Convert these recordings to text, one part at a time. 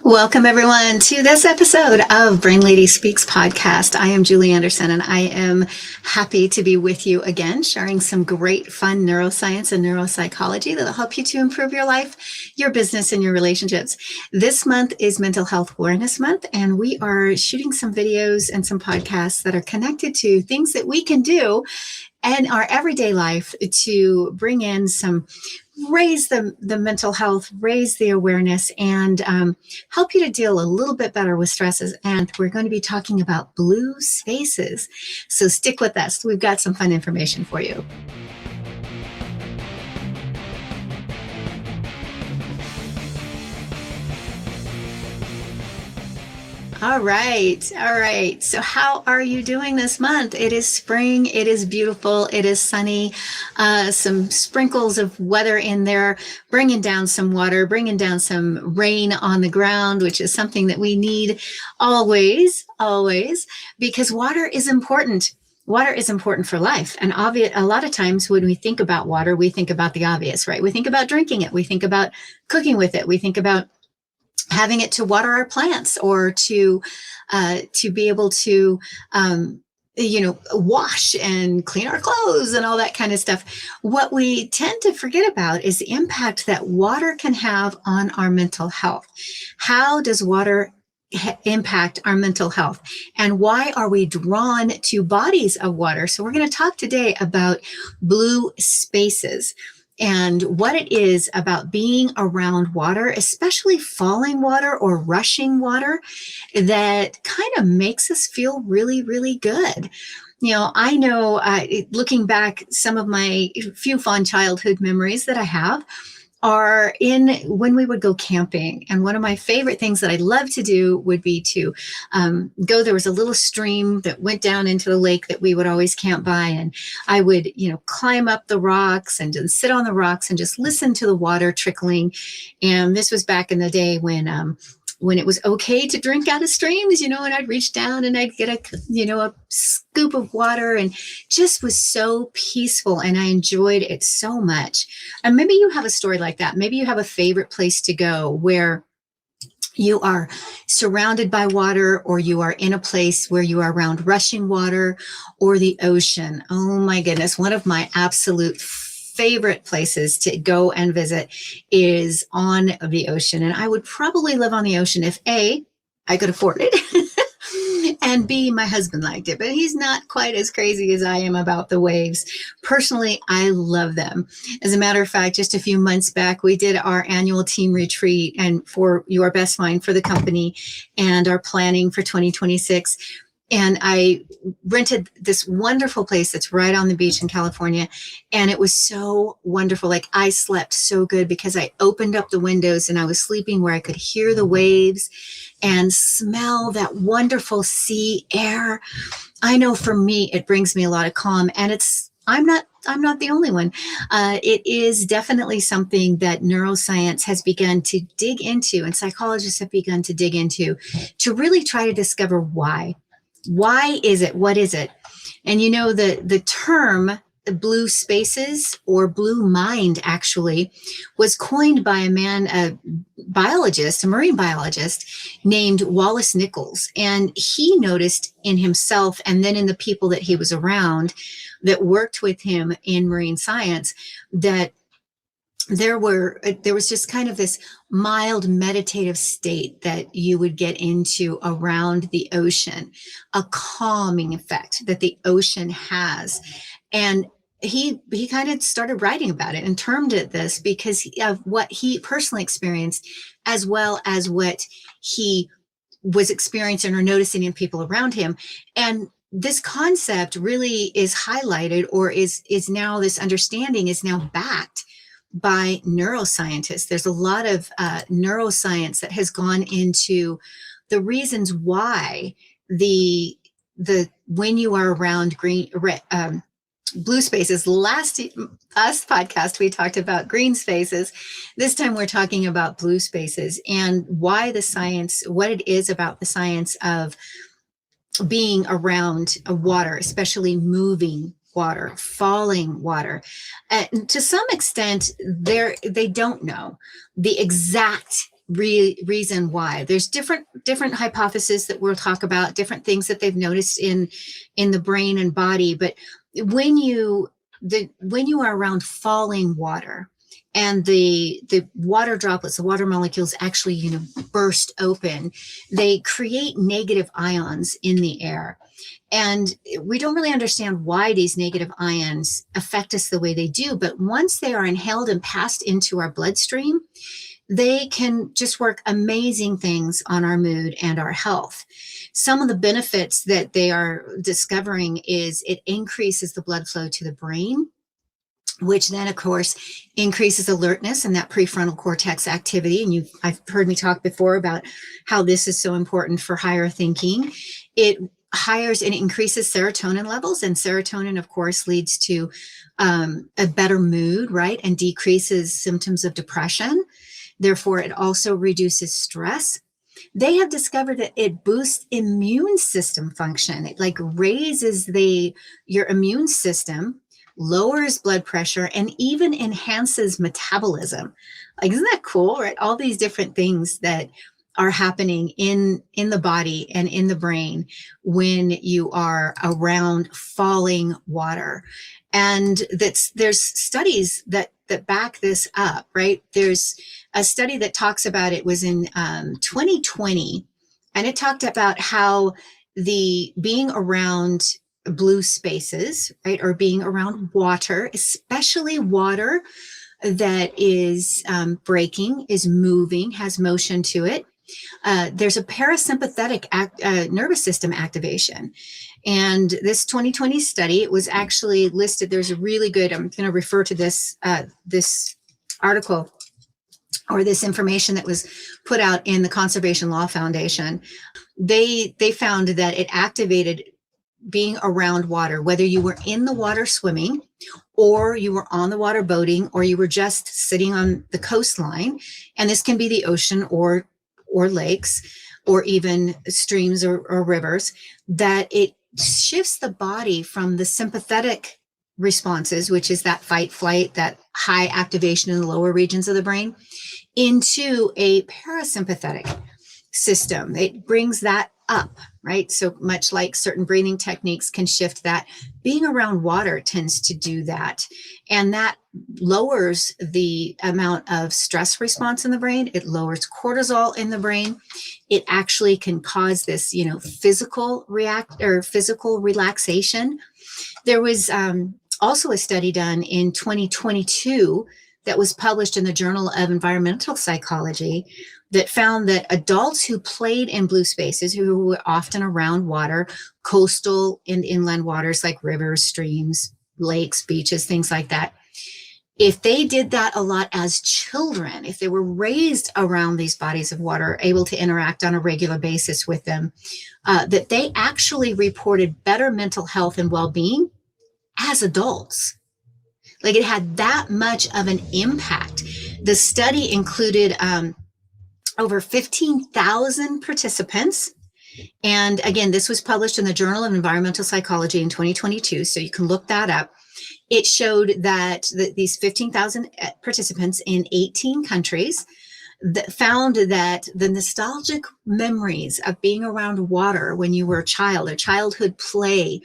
Welcome, everyone, to this episode of Brain Lady Speaks podcast. I am Julie Anderson, and I am happy to be with you again, sharing some great, fun neuroscience and neuropsychology that will help you to improve your life, your business, and your relationships. This month is Mental Health Awareness Month, and we are shooting some videos and some podcasts that are connected to things that we can do in our everyday life to bring in some raise the mental health, raise the awareness, and help you to deal a little bit better with stresses. And we're going to be talking about blue spaces. So stick with us. We've got some fun information for you. All right. All right. So how are you doing this month? It is spring. It is beautiful. It is sunny. Some sprinkles of weather in there, bringing down some water, bringing down some rain on the ground, which is something that we need always, because water is important. Water is important for life. And a lot of times when we think about water, we think about the obvious, right? We think about drinking it. We think about cooking with it. We think about having it to water our plants or to be able to wash and clean our clothes and all that kind of stuff. What we tend to forget about is the impact that water can have on our mental health. How does water impact our mental health, and why are we drawn to bodies of water? So we're going to talk today about blue spaces and what it is about being around water, especially falling water or rushing water, that kind of makes us feel really, really good. I know looking back, some of my few fond childhood memories that I have are in when we would go camping. And one of my favorite things that I love to do would be to go. There was a little stream that went down into the lake that we would always camp by. And I would, climb up the rocks and just sit on the rocks and just listen to the water trickling. And this was back in the day when it was okay to drink out of streams, and I'd reach down and I'd get a scoop of water, and just was so peaceful, and I enjoyed it so much. And maybe you have a story like that. Maybe you have a favorite place to go where you are surrounded by water, or you are in a place where you are around rushing water or the ocean. Oh my goodness. One of my absolute favorite places to go and visit is on the ocean. And I would probably live on the ocean if A, I could afford it, and B, my husband liked it. But he's not quite as crazy as I am about the waves. Personally, I love them. As a matter of fact, just a few months back, we did our annual team retreat and for YourBestMind for the company and our planning for 2026. And I rented this wonderful place that's right on the beach in California. And it was so wonderful. Like, I slept so good because I opened up the windows and I was sleeping where I could hear the waves and smell that wonderful sea air. I know for me, it brings me a lot of calm, and I'm not the only one. It is definitely something that neuroscience has begun to dig into, and psychologists have begun to dig into, to really try to discover why. Why is it? What is it? And the term blue spaces, or blue mind, actually was coined by a man, a biologist, a marine biologist named Wallace Nichols. And he noticed in himself, and then in the people that he was around that worked with him in marine science, that there was just kind of this mild meditative state that you would get into around the ocean, a calming effect that the ocean has. And he kind of started writing about it and termed it this because of what he personally experienced, as well as what he was experiencing or noticing in people around him. And this concept really is highlighted, or is now, this understanding is now backed by neuroscientists. There's a lot of neuroscience that has gone into the reasons why when you are around blue spaces. Last podcast we talked about green spaces. This time we're talking about blue spaces, and why the science, what it is about the science of being around water, especially moving water, falling water. And to some extent, they don't know the exact reason why. There's different hypotheses that we'll talk about, different things that they've noticed in the brain and body. But when you are around falling water, and the water droplets, the water molecules actually, burst open, they create negative ions in the air. And we don't really understand why these negative ions affect us the way they do. But once they are inhaled and passed into our bloodstream, they can just work amazing things on our mood and our health. Some of the benefits that they are discovering is it increases the blood flow to the brain, which then, of course, increases alertness and that prefrontal cortex activity. And I've heard me talk before about how this is so important for higher thinking. It increases serotonin levels, and serotonin, of course, leads to a better mood, right? And decreases symptoms of depression. Therefore, it also reduces stress. They have discovered that it boosts immune system function. It raises your immune system, lowers blood pressure, and even enhances metabolism. Isn't that cool, right? All these different things that are happening in the body and in the brain when you are around falling water. And there's studies that back this up, right? There's a study that talks about, it was in 2020, and it talked about how being around blue spaces, right, or being around water, especially water that is breaking, is moving, has motion to it, there's a parasympathetic nervous system activation. And this 2020 study, it was actually listed, there's a really good, I'm going to refer to this article or this information that was put out in the Conservation Law Foundation. They found that it activated being around water, whether you were in the water swimming, or you were on the water boating, or you were just sitting on the coastline. And this can be the ocean or lakes, or even streams or rivers, that it shifts the body from the sympathetic responses, which is that fight, flight, that high activation in the lower regions of the brain, into a parasympathetic system. It brings that up, right? So much like certain breathing techniques can shift that, being around water tends to do that. And that lowers the amount of stress response in the brain. It lowers cortisol in the brain. It actually can cause this, physical relaxation. There was also a study done in 2022 that was published in the Journal of Environmental Psychology that found that adults who played in blue spaces, who were often around water, coastal and inland waters like rivers, streams, lakes, beaches, things like that, if they did that a lot as children, if they were raised around these bodies of water, able to interact on a regular basis with them, that they actually reported better mental health and well-being as adults. Like, it had that much of an impact. The study included over 15,000 participants. And again, this was published in the Journal of Environmental Psychology in 2022, so you can look that up. It showed that these 15,000 participants in 18 countries that found that the nostalgic memories of being around water when you were a child, or childhood play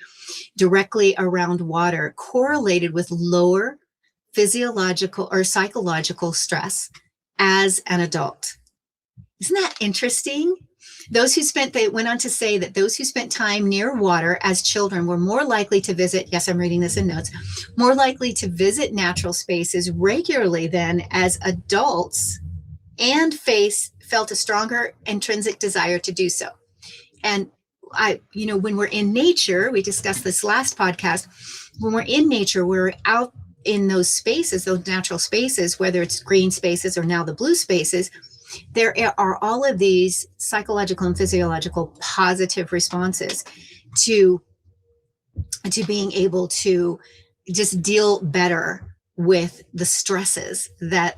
directly around water, correlated with lower physiological or psychological stress as an adult. Isn't that interesting? They went on to say that those who spent time near water as children were more likely to visit, yes, I'm reading this in notes, more likely to visit natural spaces regularly than as adults, and felt a stronger intrinsic desire to do so. And when we're in nature, we discussed this last podcast, when we're in nature, we're out in those spaces, those natural spaces, whether it's green spaces or now the blue spaces, there are all of these psychological and physiological positive responses to being able to just deal better with the stresses that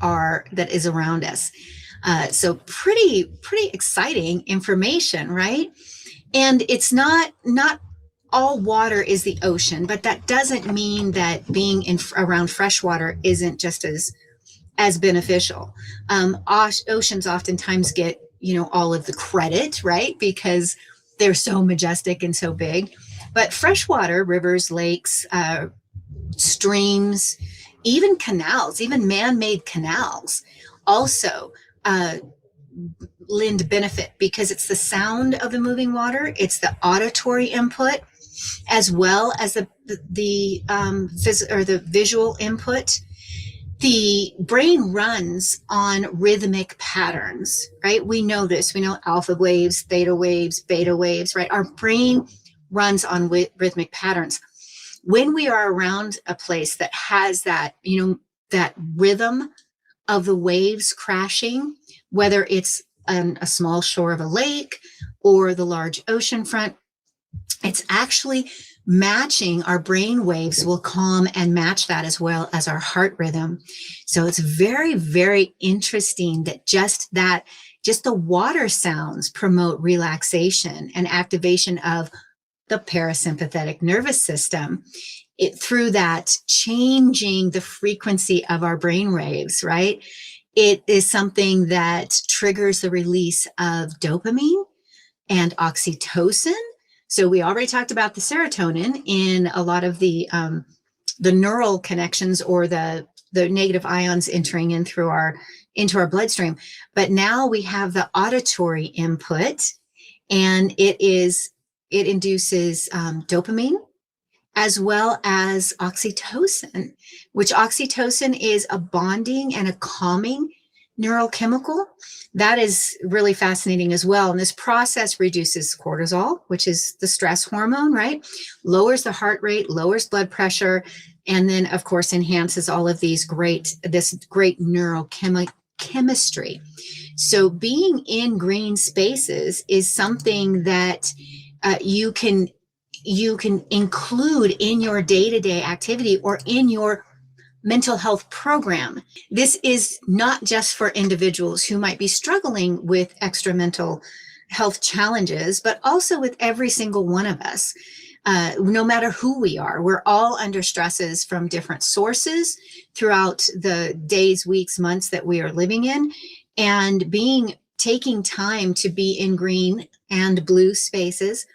is around us. So pretty exciting information, right? And it's not all water is the ocean, but that doesn't mean that being around fresh water isn't just as as beneficial. Oceans oftentimes get, all of the credit, right? Because they're so majestic and so big. But freshwater, rivers, lakes, streams, even canals, even man-made canals also uh, lend benefit because it's the sound of the moving water, it's the auditory input, as well as the visual input. The brain runs on rhythmic patterns, right? We know this. We know alpha waves, theta waves, beta waves, right? Our brain runs on rhythmic patterns. When we are around a place that has that, that rhythm of the waves crashing, whether it's a small shore of a lake or the large ocean front, it's actually matching our brain waves will calm and match that as well as our heart rhythm. So it's very, very interesting that just the water sounds promote relaxation and activation of the parasympathetic nervous system. Through that changing the frequency of our brain waves, right? It is something that triggers the release of dopamine and oxytocin. So we already talked about the serotonin in a lot of the neural connections or the negative ions entering in through into our bloodstream. But now we have the auditory input, and it induces dopamine as well as oxytocin, which oxytocin is a bonding and a calming neurochemical. That is really fascinating as well. And this process reduces cortisol, which is the stress hormone, right? Lowers the heart rate, lowers blood pressure, and then of course enhances all of this great neurochemistry. So being in green spaces is something that you can include in your day-to-day activity or in your mental health program. This is not just for individuals who might be struggling with extra mental health challenges, but also with every single one of us. No matter who we are, we're all under stresses from different sources throughout the days, weeks, months that we are living in. And taking time to be in green and blue spaces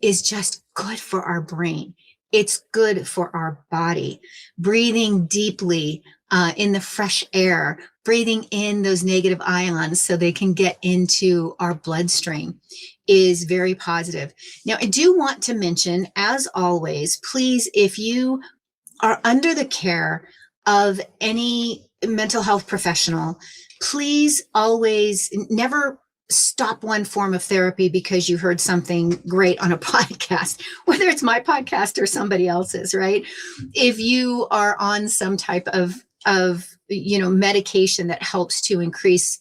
is just good for our brain. It's good for our body. Breathing deeply in the fresh air, breathing in those negative ions so they can get into our bloodstream is very positive. Now, I do want to mention, as always, please, if you are under the care of any mental health professional, please always never stop one form of therapy because you heard something great on a podcast, whether it's my podcast or somebody else's, right? If you are on some type of medication that helps to increase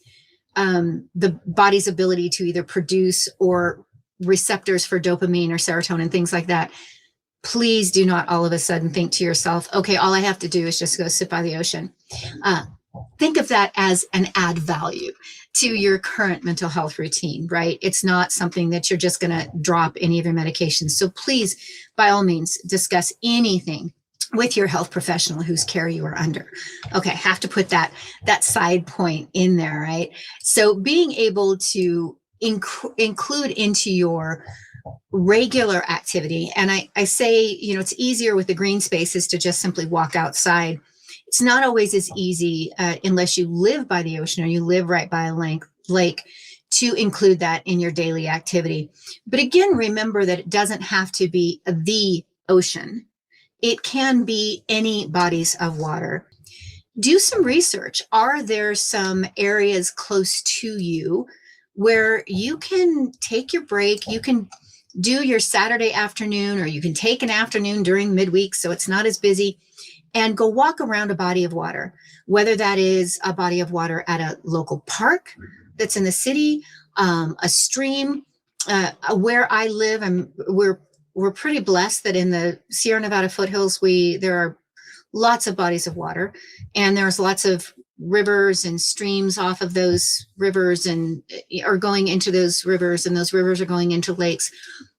the body's ability to either produce or receptors for dopamine or serotonin, things like that, please do not all of a sudden think to yourself, okay, all I have to do is just go sit by the ocean. Think of that as an add value to your current mental health routine, right? It's not something that you're just going to drop any of your medications. So please, by all means, discuss anything with your health professional whose care you are under. Okay, have to put that side point in there, right? So being able to include into your regular activity, and I say, it's easier with the green spaces to just simply walk outside. It's not always as easy unless you live by the ocean or you live right by a lake to include that in your daily activity. But again, remember that it doesn't have to be the ocean. It can be any bodies of water. Do some research. Are there some areas close to you where you can take your break? You can do your Saturday afternoon, or you can take an afternoon during midweek so it's not as busy, and go walk around a body of water, whether that is a body of water at a local park that's in the city, a stream. Where I live, we're pretty blessed that in the Sierra Nevada foothills, there are lots of bodies of water, and there's lots of rivers and streams off of those rivers and are going into those rivers, and those rivers are going into lakes.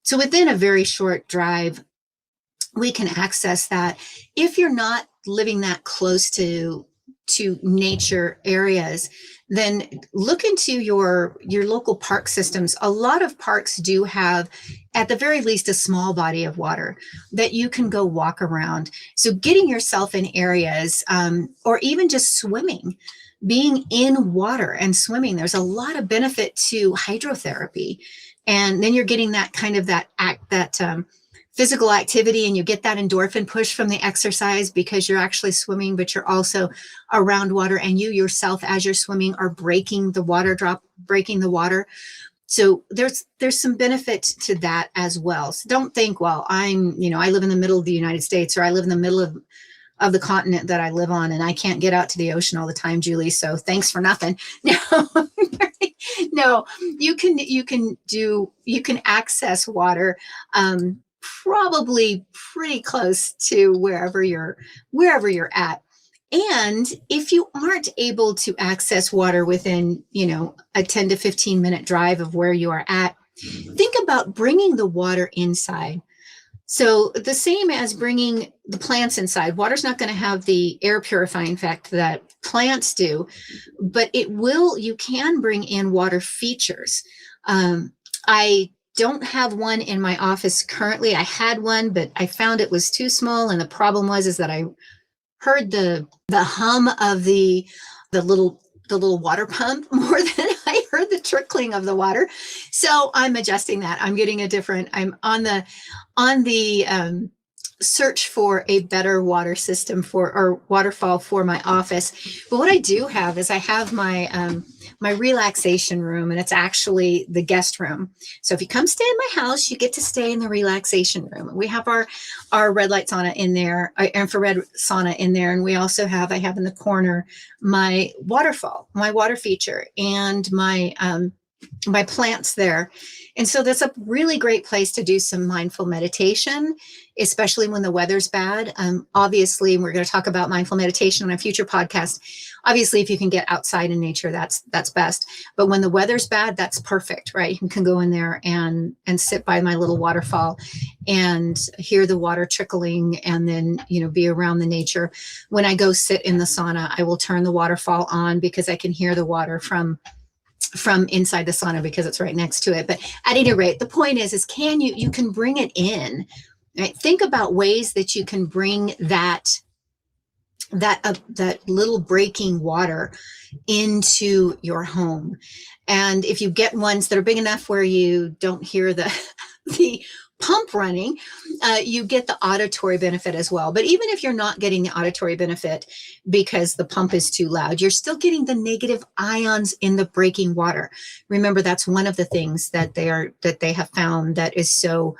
So within a very short drive, we can access that. If you're not living that close to to nature areas, then look into your local park systems. A lot of parks do have, at the very least, a small body of water that you can go walk around. So getting yourself in areas, or even just swimming, being in water and swimming, there's a lot of benefit to hydrotherapy. And then you're getting that kind of that physical activity, and you get that endorphin push from the exercise because you're actually swimming, but you're also around water, and you yourself, as you're swimming, are breaking the water. So there's some benefit to that as well. So don't think, well, I live in the middle of the United States, or I live in the middle of the continent that I live on, and I can't get out to the ocean all the time, Julie. So thanks for nothing. No, you can access water, probably pretty close to wherever you're at. And if you aren't able to access water within, a 10 to 15 minute drive of where you are at, think about bringing the water inside. So the same as bringing the plants inside, water's not going to have the air purifying effect that plants do, but you can bring in water features. I don't have one in my office currently. I had one, but I found it was too small. And the problem is that I heard the hum of the little water pump more than I heard the trickling of the water. So I'm adjusting that. I'm on the search for a better water system or waterfall for my office. But what I do have is I have my relaxation room, and it's actually the guest room. So if you come stay in my house, you get to stay in the relaxation room. We have our red light sauna in there, infrared sauna in there. And we also I have in the corner my waterfall, my water feature, and my plants there. And so that's a really great place to do some mindful meditation, especially when the weather's bad. Obviously, we're going to talk about mindful meditation on a future podcast. Obviously, if you can get outside in nature, that's best. But when the weather's bad, that's perfect, right? You can go in there and sit by my little waterfall and hear the water trickling, and then, be around the nature. When I go sit in the sauna, I will turn the waterfall on because I can hear the water from inside the sauna because it's right next to it. But at any rate, the point is you can bring it in, right? Think about ways that you can bring that little breaking water into your home. And if you get ones that are big enough where you don't hear the pump running, you get the auditory benefit as well. But even if you're not getting the auditory benefit because the pump is too loud, you're still getting the negative ions in the breaking water. Remember, that's one of the things that they have found that is so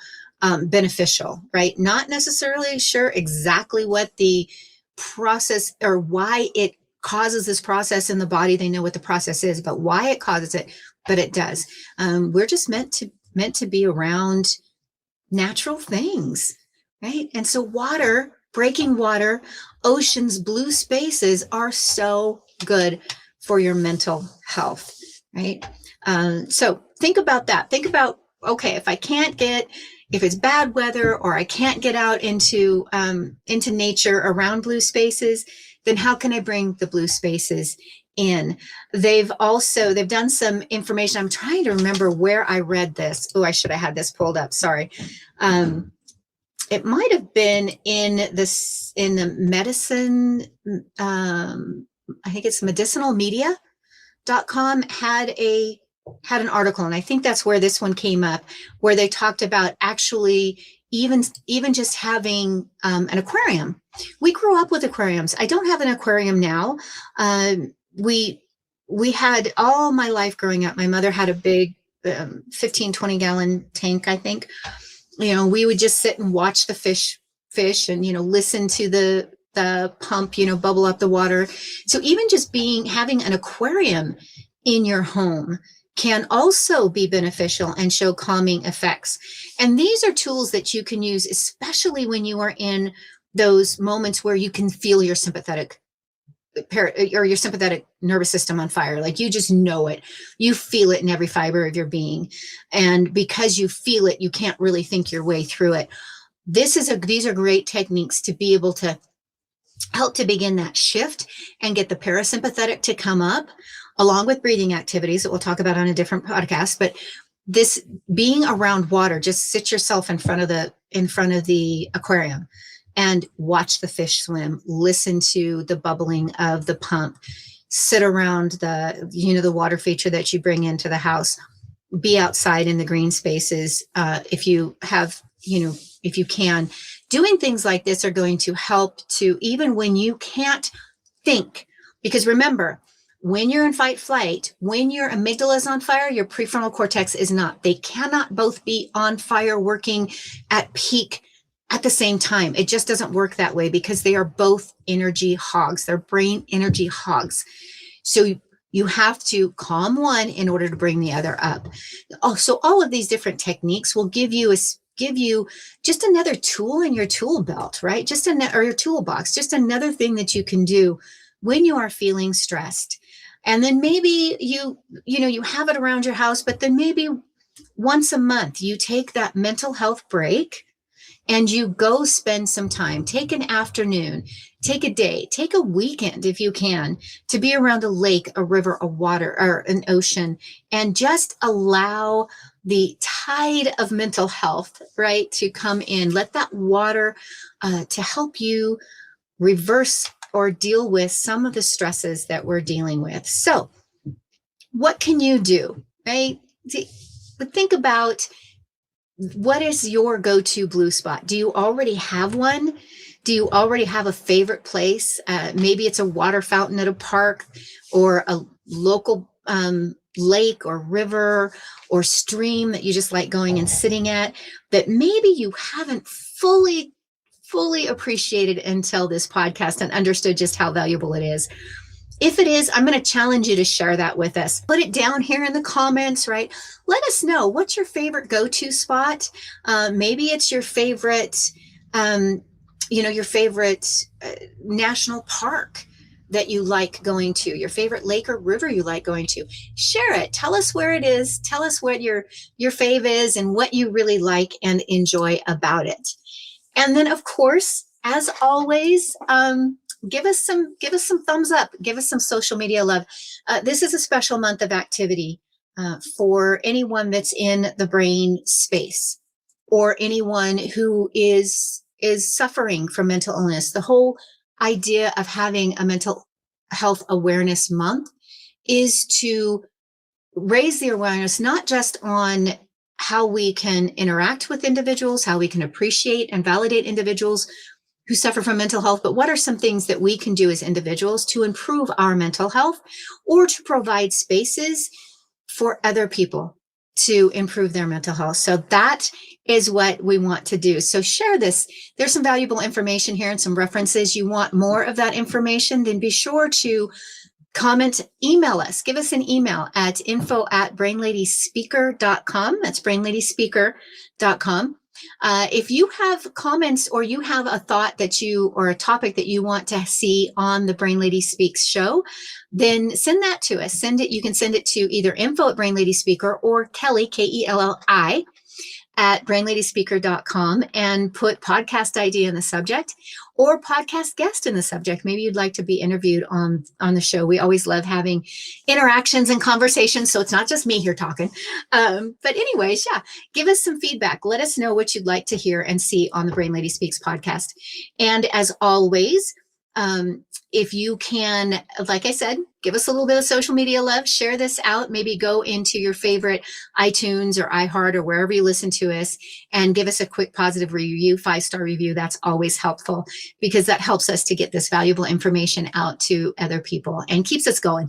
beneficial, right? Not necessarily sure exactly what the process or why it causes this process in the body. They know what the process is, but why it causes it, but it does. We're just meant to be around natural things, right? And so breaking water, oceans, blue spaces are so good for your mental health, right? So think about that. Think about, okay, if it's bad weather or I can't get out into nature around blue spaces, then how can I bring the blue spaces in? They've done some information. I'm trying to remember where I read this. Oh, I should have had this pulled up. Sorry. It might have been in the medicine. I think it's medicinalmedia.com had an article, and I think that's where this one came up, where they talked about actually even just having an aquarium. We grew up with aquariums. I don't have an aquarium now. We had all my life growing up. My mother had a big 15, 20 gallon tank, I think. We would just sit and watch the fish and, listen to the pump, bubble up the water. So even just having an aquarium in your home can also be beneficial and show calming effects. And these are tools that you can use, especially when you are in those moments where you can feel your sympathetic nervous system on fire. Like you just know it. You feel it in every fiber of your being. And because you feel it, you can't really think your way through it. These are great techniques to be able to help to begin that shift and get the parasympathetic to come up, along with breathing activities that we'll talk about on a different podcast. But this being around water, just sit yourself in front of the aquarium and watch the fish swim, listen to the bubbling of the pump, sit around the water feature that you bring into the house, be outside in the green spaces. If you can, doing things like this are going to help to, even when you can't think, because remember, when you're in fight flight, when your amygdala is on fire, your prefrontal cortex is not. They cannot both be on fire working at peak at the same time. It just doesn't work that way because they are both energy hogs. They're brain energy hogs. So you have to calm one in order to bring the other up. So all of these different techniques will give you just another tool in your tool belt, right? Or your toolbox, just another thing that you can do when you are feeling stressed. And then maybe you have it around your house, but then maybe once a month you take that mental health break and you go spend some time, take an afternoon, take a day, take a weekend if you can, to be around a lake, a river, a water, or an ocean, and just allow the tide of mental health, right, to come in. Let that water to help you reverse or deal with some of the stresses that we're dealing with. So what can you do, right? Think about, what is your go-to blue spot? Do you already have one? Do you already have a favorite place? Maybe it's a water fountain at a park, or a local lake or river or stream that you just like going and sitting at, that maybe you haven't fully appreciated until this podcast and understood just how valuable it is. If it is, I'm going to challenge you to share that with us. Put it down here in the comments, right? Let us know, what's your favorite go-to spot? Maybe it's your favorite, your favorite national park that you like going to, your favorite lake or river you like going to. Share it. Tell us where it is. Tell us what your fave is and what you really like and enjoy about it. And then, of course, as always, give us some thumbs up. Give us some social media love. This is a special month of activity for anyone that's in the brain space, or anyone who is suffering from mental illness. The whole idea of having a mental health awareness month is to raise the awareness, not just on how we can interact with individuals, how we can appreciate and validate individuals who suffer from mental health, but what are some things that we can do as individuals to improve our mental health, or to provide spaces for other people to improve their mental health. So that is what we want to do. So share this. There's some valuable information here and some references. You want more of that information, then be sure to comment, email us, give us an email at info@brainladyspeaker.com. That's brainladyspeaker.com. If you have comments, or you have a thought or a topic that you want to see on the Brain Lady Speaks show, then send that to us. You can send it to either info@brainladyspeaker or Kelli, Kelli, at brainladyspeaker.com, and put podcast idea in the subject, or podcast guest in the subject. Maybe you'd like to be interviewed on the show. We always love having interactions and conversations, so it's not just me here talking. But anyways, yeah, give us some feedback. Let us know what you'd like to hear and see on the Brain Lady Speaks podcast. And as always, if you can, like I said, give us a little bit of social media love, share this out, maybe go into your favorite iTunes or iHeart or wherever you listen to us, and give us a quick positive review, 5-star review. That's always helpful, because that helps us to get this valuable information out to other people and keeps us going,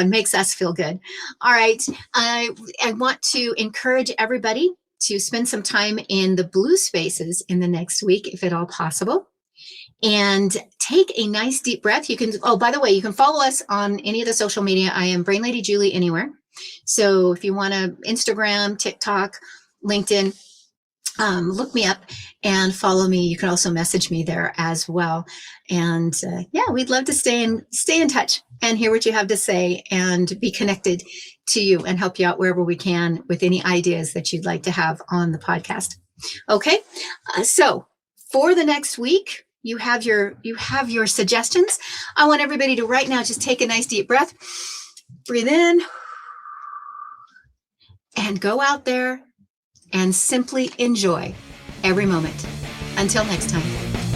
makes us feel good. All right. I want to encourage everybody to spend some time in the blue spaces in the next week, if at all possible. And take a nice deep breath. You can, by the way, you can follow us on any of the social media. I am Brain Lady Julie anywhere. So if you want to Instagram, TikTok, LinkedIn, look me up and follow me. You can also message me there as well. And we'd love to stay in touch and hear what you have to say and be connected to you and help you out wherever we can with any ideas that you'd like to have on the podcast. Okay. So for the next week, you have your suggestions. I want everybody to right now just take a nice deep breath, breathe in, and go out there and simply enjoy every moment. Until next time.